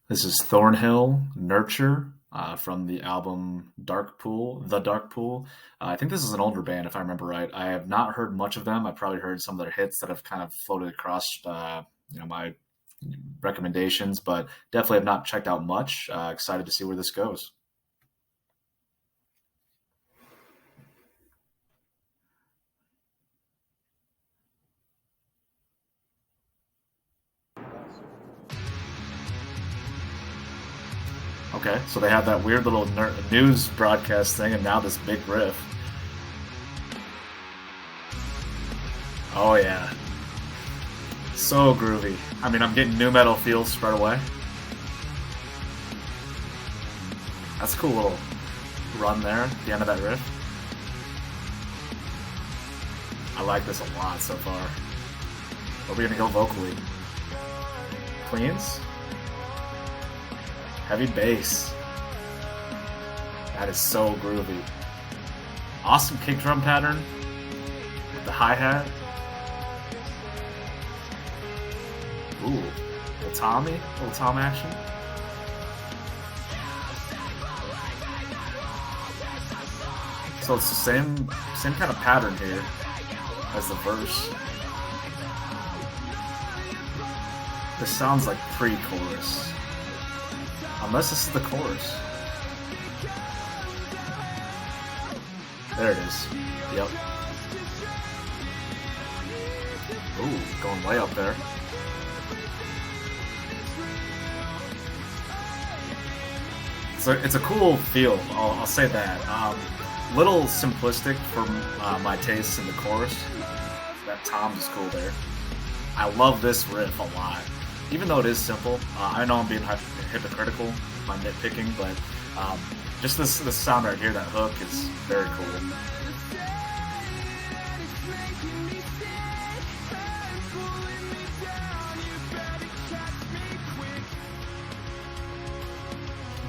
This is Thornhill Nurture from the album Dark Pool, The Dark Pool. I think this is an older band, if I remember right. I have not heard much of them. I've probably heard some of their hits that have kind of floated across, my recommendations, but definitely have not checked out much. Excited to see where this goes. Okay, so they have that weird little news broadcast thing, and now this big riff. Oh yeah, so groovy. I mean, I'm getting new metal feels right away. That's a cool little run there at the end of that riff. I like this a lot so far. Where are we gonna go vocally? Cleans? Heavy bass. That is so groovy. Awesome kick drum pattern with the hi-hat. Ooh, little Tom action. So it's the same kind of pattern here as the verse. This sounds like pre-chorus. Unless this is the chorus. There it is. Yep. Ooh, going way up there. So it's a cool feel. I'll say that. Little simplistic for my tastes in the chorus. That tom is cool there. I love this riff a lot. Even though it is simple, I know I'm being hypocritical with my nitpicking, but just this sound right here, that hook, is very cool.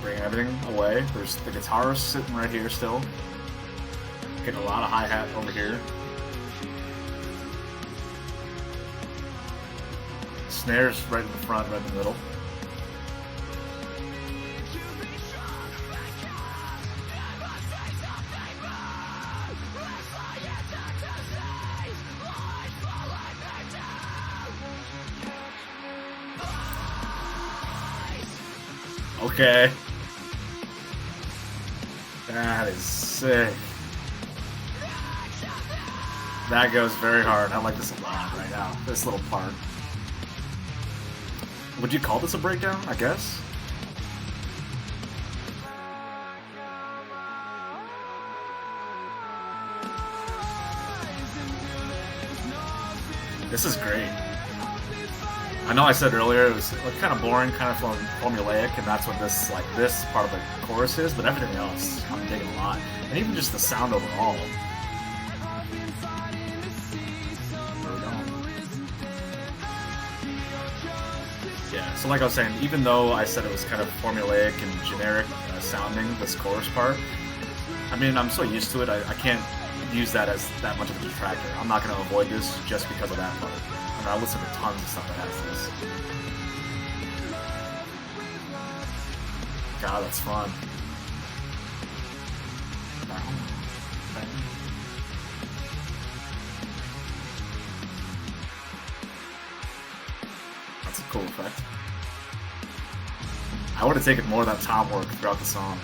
Bringing everything away. There's the guitar sitting right here still. Getting a lot of hi-hat over here. Snares right in the front, right in the middle. Okay. That is sick. That goes very hard. I like this a lot right now. This little part. Would you call this a breakdown? I guess. This is great. I know I said earlier it was like kind of boring, kind of formulaic, and that's what this part of the chorus is. But everything else, I'm digging a lot, and even just the sound overall. Where we going? Yeah. So like I was saying, even though I said it was kind of formulaic and generic sounding, this chorus part, I mean, I'm so used to it. I can't use that as that much of a detractor. I'm not going to avoid this just because of that part. I mean, I listen to tons of stuff that has this. God, that's fun. That's a cool effect. I would have taken more of that tom work throughout the song.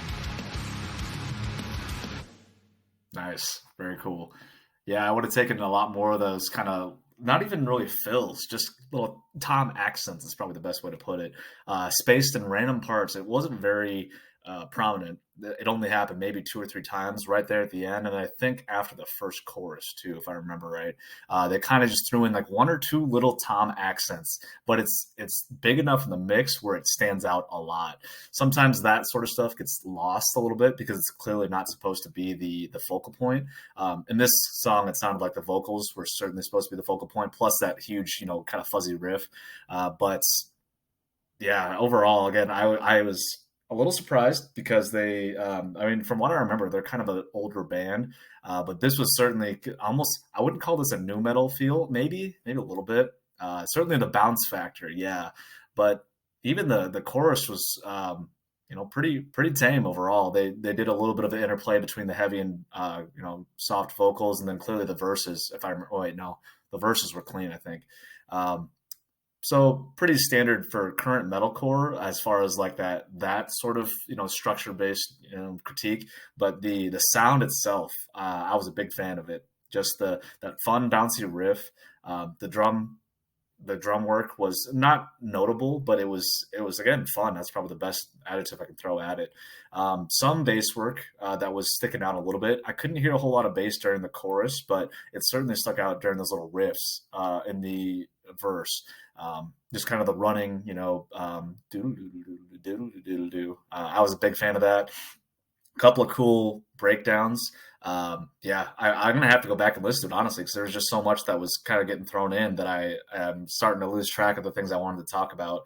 Nice. Very cool. Yeah, I would have taken a lot more of those kind of not even really fills, just little tom accents is probably the best way to put it. Spaced in random parts. It wasn't very prominent. It only happened maybe two or three times right there at the end, and I think after the first chorus too, if I remember right. They kind of just threw in like one or two little tom accents, but it's big enough in the mix where it stands out a lot. Sometimes that sort of stuff gets lost a little bit because it's clearly not supposed to be the focal point. In this song, it sounded like the vocals were certainly supposed to be the focal point, plus that huge, kind of fuzzy riff. But yeah, overall, again, I was a little surprised because I mean, from what I remember, they're kind of an older band, but this was certainly almost, I wouldn't call this a new metal feel, maybe a little bit. Certainly the bounce factor, yeah. But even the chorus was pretty tame overall. They did a little bit of the interplay between the heavy and soft vocals, and then clearly the verses. If I remember, oh wait, no, the verses were clean, I think. Um, so pretty standard for current metalcore as far as like that sort of structure based critique. But the sound itself, I was a big fan of it. Just the that fun bouncy riff, the drum work was not notable, but it was again fun. That's probably the best adjective I can throw at it. Some bass work that was sticking out a little bit. I couldn't hear a whole lot of bass during the chorus, but it certainly stuck out during those little riffs in the verse. Just kind of the running, I was a big fan of that. A couple of cool breakdowns. Yeah, I'm gonna have to go back and listen to it honestly because there's just so much that was kind of getting thrown in that I am starting to lose track of the things I wanted to talk about.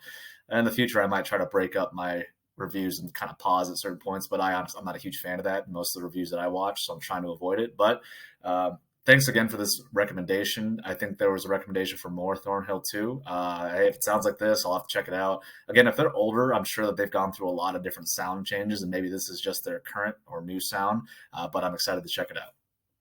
In the future, I might try to break up my reviews and kind of pause at certain points, but I'm not a huge fan of that in most of the reviews that I watch, so I'm trying to avoid it. But thanks again for this recommendation. I think there was a recommendation for more Thornhill too. Hey, if it sounds like this, I'll have to check it out. Again, if they're older, I'm sure that they've gone through a lot of different sound changes, and maybe this is just their current or new sound. But I'm excited to check it out.